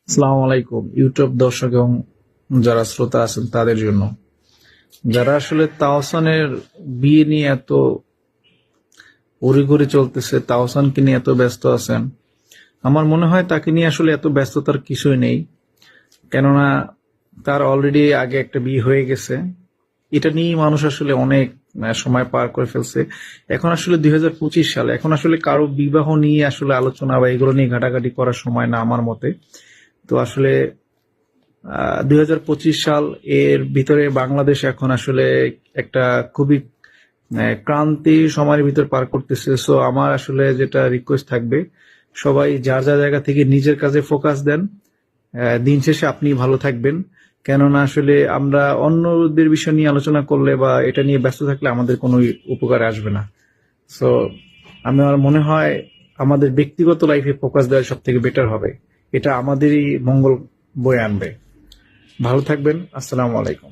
আসসালামু আলাইকুম ইউটিউব দর্শক এবং যারা শ্রোতা আছেন তাদের জন্য, যারা আসলে তাওসানের বিয়ে নিয়ে এত উড়িঘুরি চলতেছে, তাওসানকে নিয়ে এত ব্যস্ত আছেন, আমার মনে হয় তাকে নিয়ে আসলে এত ব্যস্ততার কিছুই নেই। কেননা তার অলরেডি আগে একটা বিয়ে হয়ে গেছে। এটা নিয়ে মানুষ আসলে অনেক সময় পার করে ফেলছে। এখন আসলে 2025 সালে, এখন আসলে কারো বিবাহ নিয়ে আসলে আলোচনা বা এগুলো নিয়ে ঘাটাঘাটি করার সময় না আমার মতে। তো আসলে 2025 সাল এর ভিতরে বাংলাদেশ এখন আসলে একটা খুবই ক্রান্তি সময়ের ভিতর পার করতেছে। সো আমার আসলে যেটা রিকোয়েস্ট থাকবে, সবাই যার যার জায়গা থেকে নিজের কাজে ফোকাস দেন। দিন শেষে আপনি ভালো থাকবেন। কেননা আসলে আমরা অন্যদের বিষয় নিয়ে আলোচনা করলে বা এটা নিয়ে ব্যস্ত থাকলে আমাদের কোনো উপকার আসবে না। সো আমার মনে হয় আমাদের ব্যক্তিগত লাইফে ফোকাস দেওয়া সব থেকে বেটার হবে। এটা আমাদেরই মঙ্গল বয়ে আনবে। ভালো থাকবেন। আসসালামু আলাইকুম।